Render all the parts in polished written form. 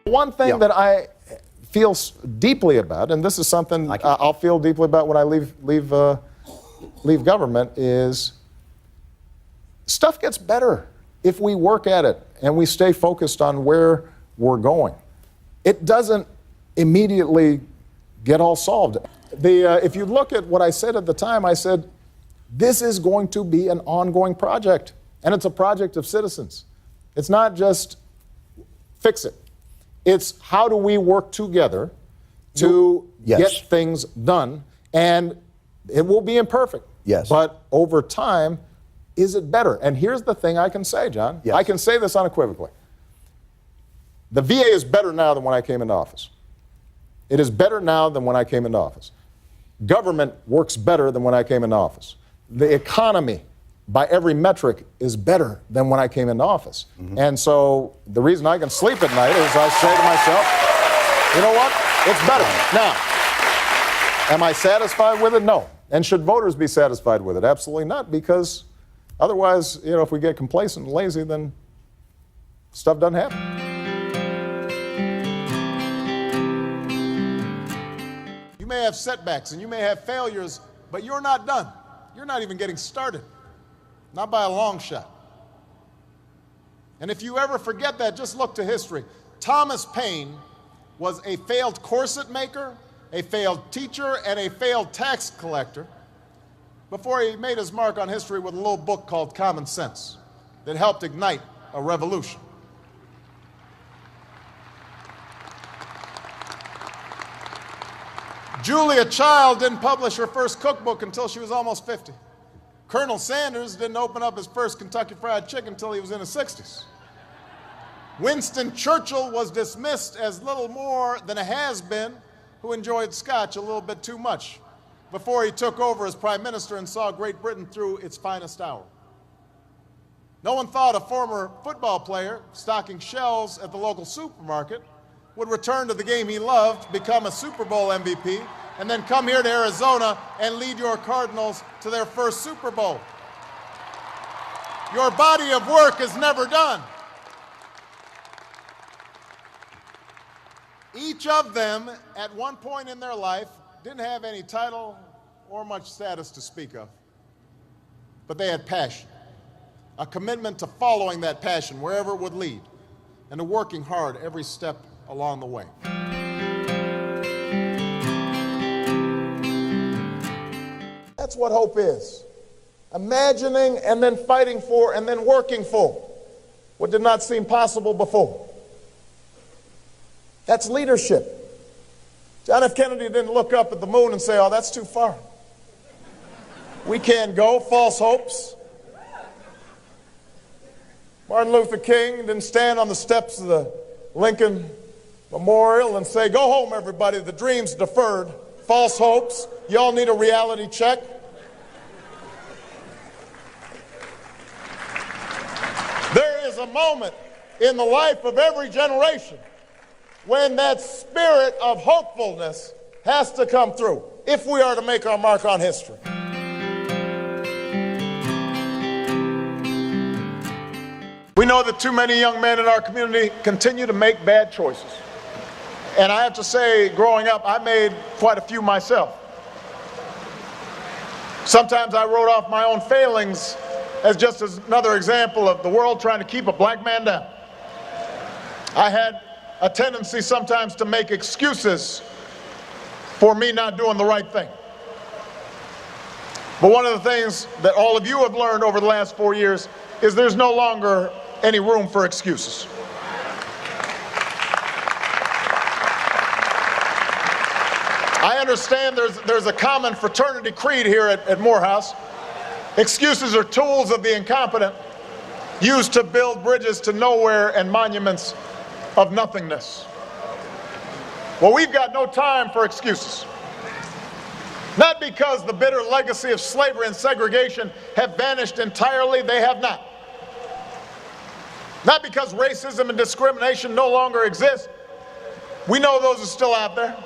One thing that I feel deeply about, and this is something I'll feel deeply about when I leave government, is stuff gets better if we work at it and we stay focused on where we're going. It doesn't immediately get all solved. If you look at what I said at the time, I said, this is going to be an ongoing project, and it's a project of citizens. It's not just fix it. It's how do we work together to get things done, and it will be imperfect. Yes. But over time, is it better? And here's the thing I can say, John. Yes. I can say this unequivocally. The VA is better now than when I came into office. It is better now than when I came into office. Government works better than when I came into office. The economy, by every metric, is better than when I came into office. Mm-hmm. And so the reason I can sleep at night is I say to myself, you know what? It's better. Now, am I satisfied with it? No. And should voters be satisfied with it? Absolutely not, because otherwise, you know, if we get complacent and lazy, then stuff doesn't happen. You may have setbacks and you may have failures, but you're not done. You're not even getting started. Not by a long shot. And if you ever forget that, just look to history. Thomas Paine was a failed corset maker, a failed teacher, and a failed tax collector before he made his mark on history with a little book called Common Sense that helped ignite a revolution. Julia Child didn't publish her first cookbook until she was almost 50. Colonel Sanders didn't open up his first Kentucky Fried Chicken until he was in his 60s. Winston Churchill was dismissed as little more than a has-been who enjoyed scotch a little bit too much before he took over as prime minister and saw Great Britain through its finest hour. No one thought a former football player stocking shelves at the local supermarket would return to the game he loved, become a Super Bowl MVP, and then come here to Arizona and lead your Cardinals to their first Super Bowl. Your body of work is never done. Each of them, at one point in their life, didn't have any title or much status to speak of. But they had passion, a commitment to following that passion wherever it would lead, and to working hard every step along the way. That's what hope is. Imagining and then fighting for and then working for what did not seem possible before. That's leadership. John F. Kennedy didn't look up at the moon and say, oh, that's too far. We can't go. False hopes. Martin Luther King didn't stand on the steps of the Lincoln Memorial and say, go home, everybody. The dream's deferred. False hopes. Y'all need a reality check. There is a moment in the life of every generation when that spirit of hopefulness has to come through if we are to make our mark on history. We know that too many young men in our community continue to make bad choices. And I have to say, growing up, I made quite a few myself. Sometimes I wrote off my own failings as just another example of the world trying to keep a black man down. I had a tendency sometimes to make excuses for me not doing the right thing. But one of the things that all of you have learned over the last 4 years is there's no longer any room for excuses. I understand there's a common fraternity creed here at Morehouse. Excuses are tools of the incompetent used to build bridges to nowhere and monuments of nothingness. Well, we've got no time for excuses. Not because the bitter legacy of slavery and segregation have vanished entirely, they have not. Not because racism and discrimination no longer exist. We know those are still out there.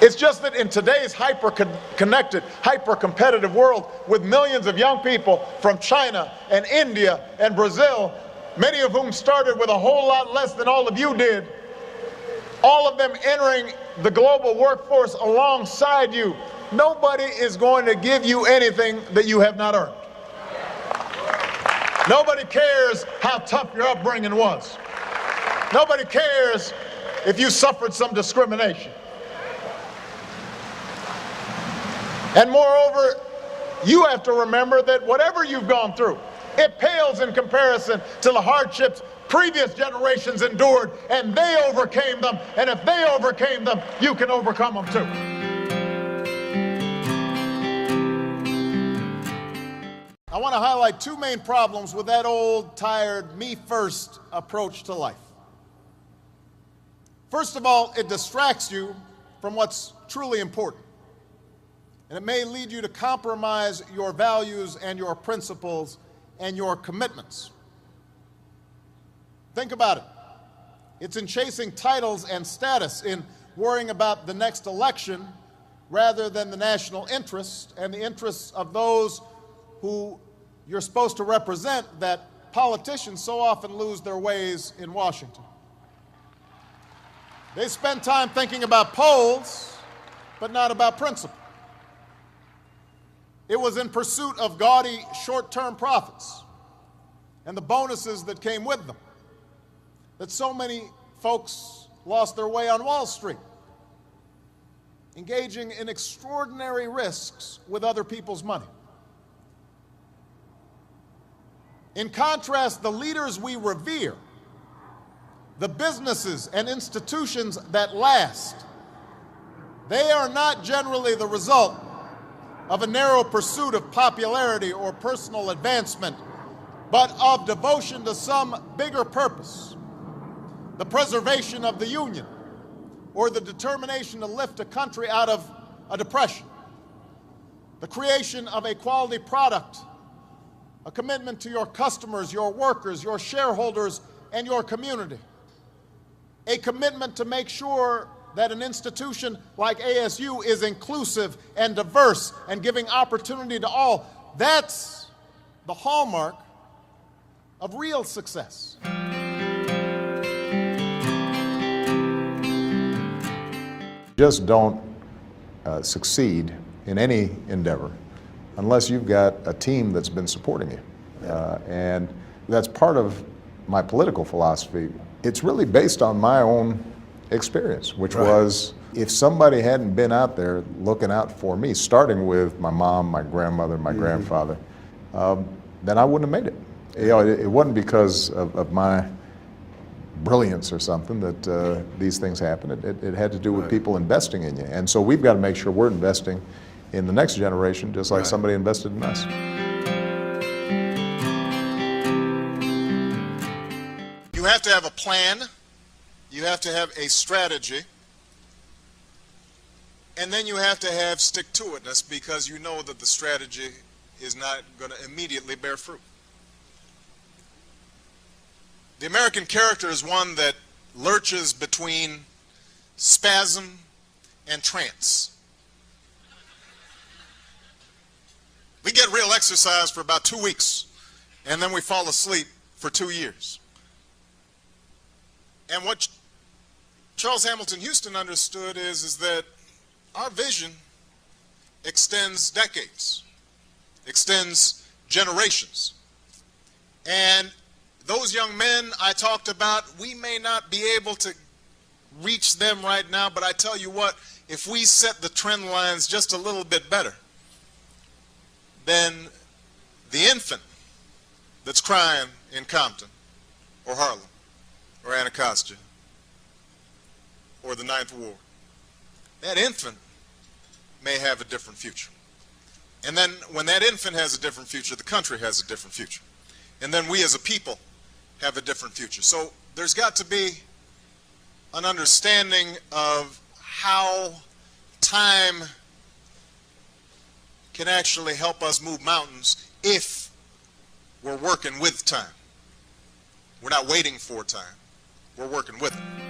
It's just that in today's hyper-connected, hyper-competitive world with millions of young people from China and India and Brazil many of whom started with a whole lot less than all of you did, all of them entering the global workforce alongside you. Nobody is going to give you anything that you have not earned. Nobody cares how tough your upbringing was. Nobody cares if you suffered some discrimination. And moreover, you have to remember that whatever you've gone through, it pales in comparison to the hardships previous generations endured, and they overcame them. And if they overcame them, you can overcome them too. I want to highlight two main problems with that old, tired, me-first approach to life. First of all, it distracts you from what's truly important. And it may lead you to compromise your values and your principles and your commitments. Think about it. It's in chasing titles and status, in worrying about the next election, rather than the national interest and the interests of those who you're supposed to represent, that politicians so often lose their ways in Washington. They spend time thinking about polls, but not about principle. It was in pursuit of gaudy short-term profits and the bonuses that came with them that so many folks lost their way on Wall Street, engaging in extraordinary risks with other people's money. In contrast, the leaders we revere, the businesses and institutions that last, they are not generally the result of a narrow pursuit of popularity or personal advancement, but of devotion to some bigger purpose, the preservation of the Union, or the determination to lift a country out of a depression, the creation of a quality product, a commitment to your customers, your workers, your shareholders, and your community, a commitment to make sure that an institution like ASU is inclusive and diverse and giving opportunity to all. That's the hallmark of real success. Just don't succeed in any endeavor unless you've got a team that's been supporting you. And that's part of my political philosophy. It's really based on my own experience, which was, if somebody hadn't been out there looking out for me, starting with my mom, my grandmother, my grandfather, then I wouldn't have made it. You know, it wasn't because of my brilliance or something that these things happen. It had to do with people investing in you. And so we've got to make sure we're investing in the next generation just like somebody invested in us. You have to have a plan. You have to have a strategy, and then you have to have stick-to-itness, because you know that the strategy is not going to immediately bear fruit. The American character is one that lurches between spasm and trance. We get real exercise for about 2 weeks, and then we fall asleep for 2 years. And what Charles Hamilton Houston understood is that our vision extends decades, extends generations. And those young men I talked about, we may not be able to reach them right now, but I tell you what, if we set the trend lines just a little bit better, then the infant that's crying in Compton or Harlem or Anacostia or the Ninth Ward, that infant may have a different future. And then when that infant has a different future, the country has a different future. And then we as a people have a different future. So there's got to be an understanding of how time can actually help us move mountains if we're working with time. We're not waiting for time. We're working with it.